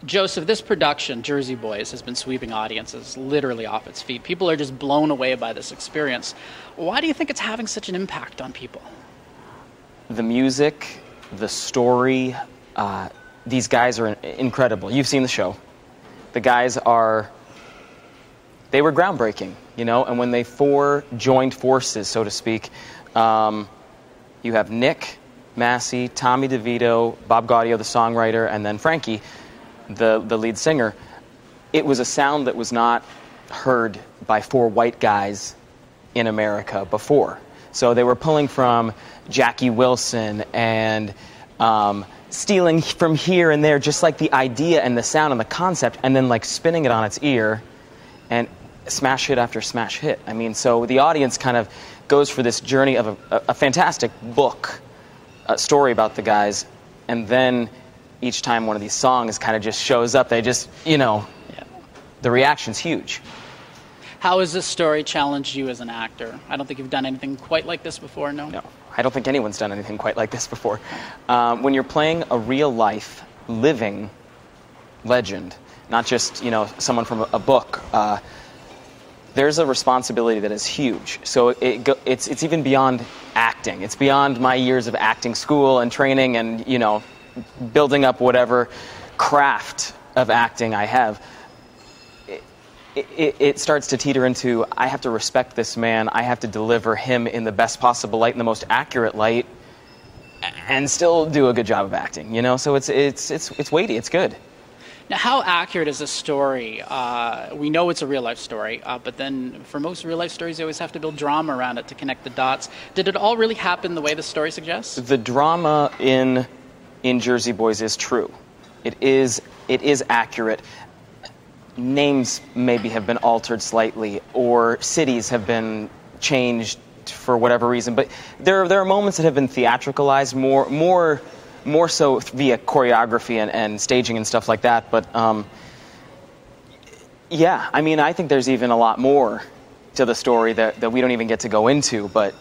Joseph, this production, Jersey Boys, has been sweeping audiences literally off its feet. People are just blown away by this experience. Why do you think it's having such an impact on people? The music, the story, these guys are incredible. You've seen the show. The guys they were groundbreaking, you know, and when they joined forces, so to speak, you have Nick, Massey, Tommy DeVito, Bob Gaudio, the songwriter, and then Frankie, the lead singer. It was a sound that was not heard by 4 white guys in America before. So they were pulling from Jackie Wilson and stealing from here and there, just like the idea and the sound and the concept, and then like spinning it on its ear and smash hit after smash hit. I mean, so the audience kind of goes for this journey of a fantastic book, a story about the guys, and then each time one of these songs kind of just shows up, they just, the reaction's huge. How has this story challenged you as an actor? I don't think you've done anything quite like this before, no? No, I don't think anyone's done anything quite like this before. When you're playing a real-life, living legend, not just, someone from a book, there's a responsibility that is huge. So it's even beyond acting. It's beyond my years of acting school and training and, building up whatever craft of acting I have. It starts to teeter into, I have to respect this man, I have to deliver him in the best possible light, in the most accurate light, and still do a good job of acting, So it's weighty, it's good. Now, how accurate is this story? We know it's a real-life story, but then for most real-life stories, you always have to build drama around it to connect the dots. Did it all really happen the way the story suggests? The drama in Jersey Boys is true. It is accurate. Names maybe have been altered slightly, or cities have been changed for whatever reason. But there are moments that have been theatricalized more so via choreography and staging and stuff like that. But I think there's even a lot more to the story that we don't even get to go into. But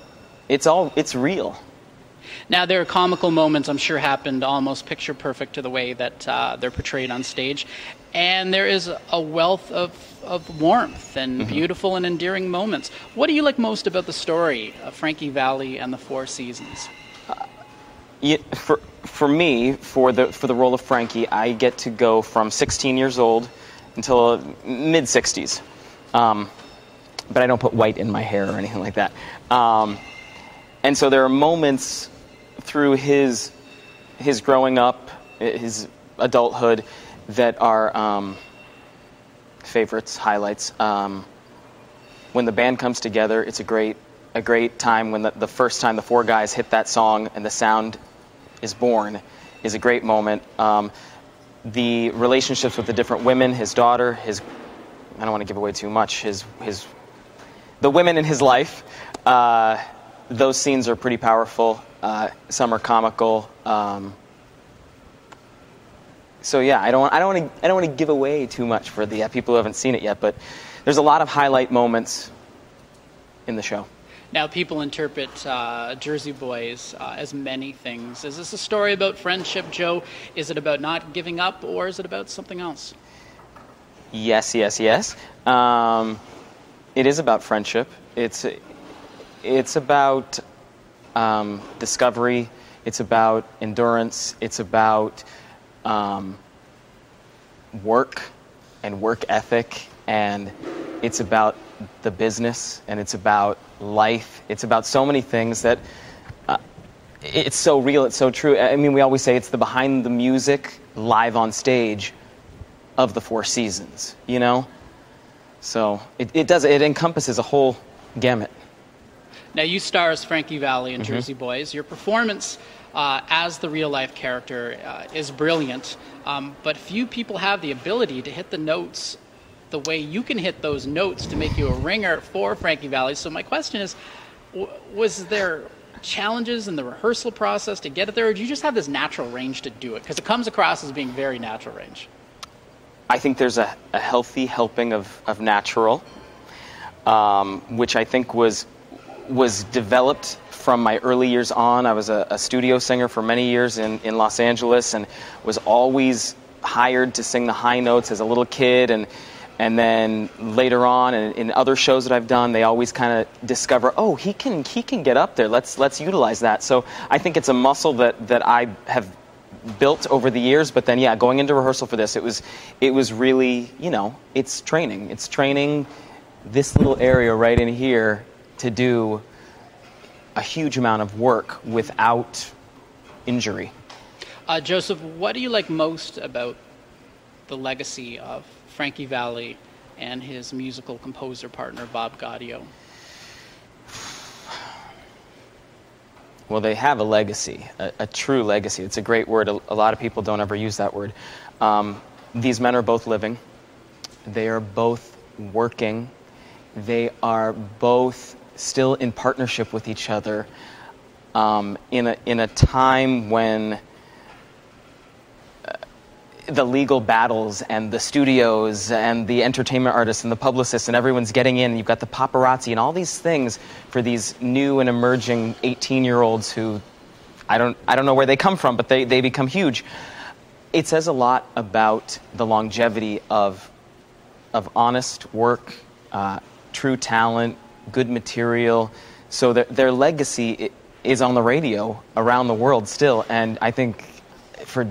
it's real. Now, there are comical moments I'm sure happened almost picture perfect to the way that they're portrayed on stage. And there is a wealth of warmth and beautiful and endearing moments. What do you like most about the story of Frankie Valli and the Four Seasons? For me, for the role of Frankie, I get to go from 16 years old until mid-60s. But I don't put white in my hair or anything like that. And so there are moments through his growing up, his adulthood, that are favorites, highlights. When the band comes together, it's a great time. When the first time the 4 guys hit that song and the sound is born is a great moment. The relationships with the different women, his daughter, I don't want to give away too much, the women in his life, those scenes are pretty powerful. Some are comical. So yeah, I don't want to give away too much for the people who haven't seen it yet, but there's a lot of highlight moments in the show. Now, people interpret Jersey Boys as many things. Is this a story about friendship, Joe? Is it about not giving up, or is it about something else? Yes. It is about friendship. It's about discovery. It's about endurance. It's about work and work ethic, and it's about the business, and it's about life. It's about so many things that it's so real, it's so true. I mean, we always say it's the behind the music, live on stage of the Four Seasons, So it encompasses a whole gamut. Now, you star as Frankie Valli in Jersey Boys. Your performance as the real-life character is brilliant, but few people have the ability to hit the notes the way you can hit those notes to make you a ringer for Frankie Valli. So my question is, was there challenges in the rehearsal process to get it there, or do you just have this natural range to do it? Because it comes across as being very natural range. I think there's a healthy helping of natural, which I think was developed from my early years on. I was a studio singer for many years in Los Angeles, and was always hired to sing the high notes as a little kid, and then later on in other shows that I've done, they always kind of discover, oh, he can get up there. Let's utilize that. So I think it's a muscle that I have built over the years. But then, yeah, going into rehearsal for this, it was really, it's training. It's training this little area right in here to do a huge amount of work without injury. Joseph, what do you like most about the legacy of Frankie Valli and his musical composer partner, Bob Gaudio? Well, they have a legacy, a true legacy. It's a great word. A lot of people don't ever use that word. These men are both living. They are both working. They are both still in partnership with each other in a time when the legal battles and the studios and the entertainment artists and the publicists and everyone's getting in. You've got the paparazzi and all these things for these new and emerging 18-year-olds who I don't know where they come from, but they become huge. It says a lot about the longevity of honest work, true talent, good material. So their legacy is on the radio around the world still, and I think for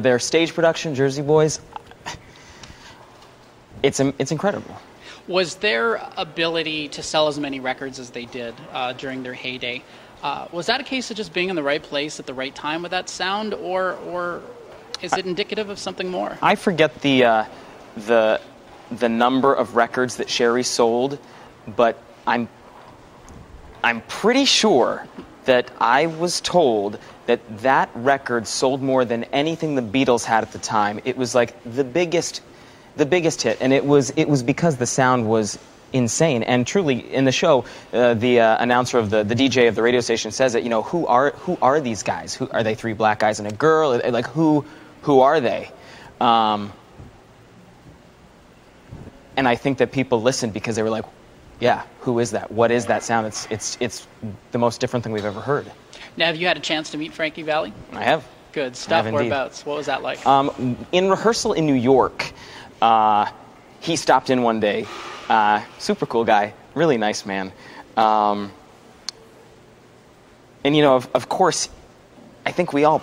their stage production, Jersey Boys, it's incredible. Was their ability to sell as many records as they did during their heyday, was that a case of just being in the right place at the right time with that sound, or is it indicative of something more? I forget the number of records that Sherry sold, but I'm pretty sure that I was told that record sold more than anything the Beatles had at the time. It was like the biggest hit, and it was because the sound was insane. And truly, in the show, the announcer of the DJ of the radio station says that, who are these guys? Who are they? Three black guys and a girl? Like who are they? And I think that people listened because they were like, yeah, who is that? What is that sound? It's the most different thing we've ever heard. Now, have you had a chance to meet Frankie Valli? I have. Good stuff. Whereabouts? What was that like? In rehearsal in New York, he stopped in one day. Super cool guy, really nice man. And of course, I think we all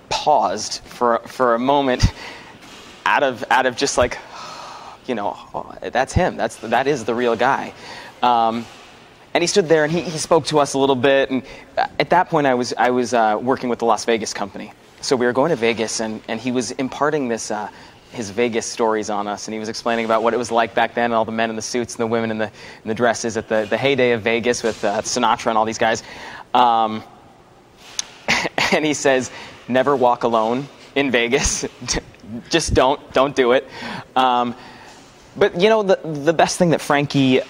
paused for a moment out of just like, oh, that's him. That is the real guy. And he stood there and he spoke to us a little bit. And at that point, I was working with the Las Vegas company. So we were going to Vegas, and he was imparting his Vegas stories on us. And he was explaining about what it was like back then, and all the men in the suits and the women in the dresses at the heyday of Vegas with Sinatra and all these guys. And he says, never walk alone in Vegas. Just don't do it. But the best thing that Frankie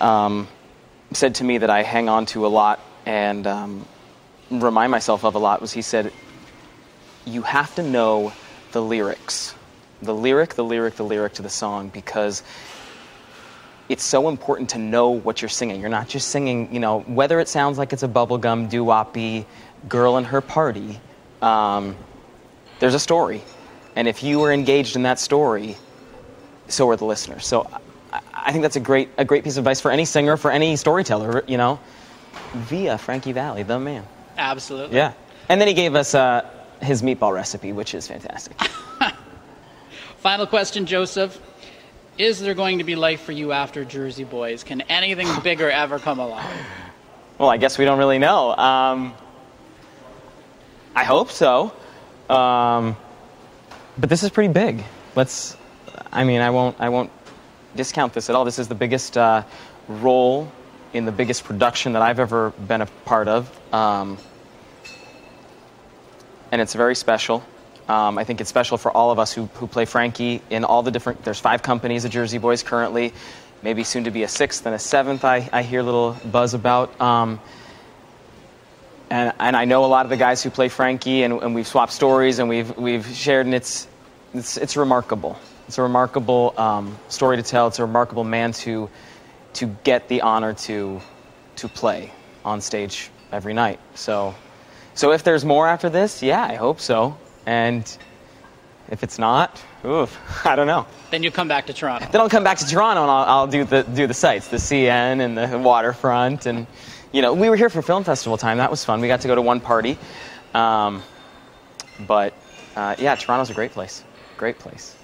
said to me that I hang on to a lot and remind myself of a lot was, he said, you have to know the lyrics. The lyric to the song, because it's so important to know what you're singing. You're not just singing, whether it sounds like it's a bubblegum doo-woppy girl and her party, there's a story. And if you are engaged in that story, so are the listeners. So I think that's a great piece of advice for any singer, for any storyteller, via Frankie Valli, the man. Absolutely. Yeah. And then he gave us his meatball recipe, which is fantastic. Final question, Joseph. Is there going to be life for you after Jersey Boys? Can anything bigger ever come along? Well, I guess we don't really know. I hope so. But this is pretty big. I won't discount this at all. This is the biggest role in the biggest production that I've ever been a part of. And it's very special. I think it's special for all of us who play Frankie in all the different... There's 5 companies of Jersey Boys currently, maybe soon to be a 6th and a 7th I hear a little buzz about. And I know a lot of the guys who play Frankie, and we've swapped stories and we've shared, and it's remarkable. It's a remarkable story to tell. It's a remarkable man to get the honor to play on stage every night. So if there's more after this, yeah, I hope so. And If it's not, I don't know. Then you come back to Toronto. Then I'll come back to Toronto and I'll do the sites, the CN and the waterfront, and we were here for film festival time. That was fun. We got to go to one party, but yeah, Toronto's a great place. Great place.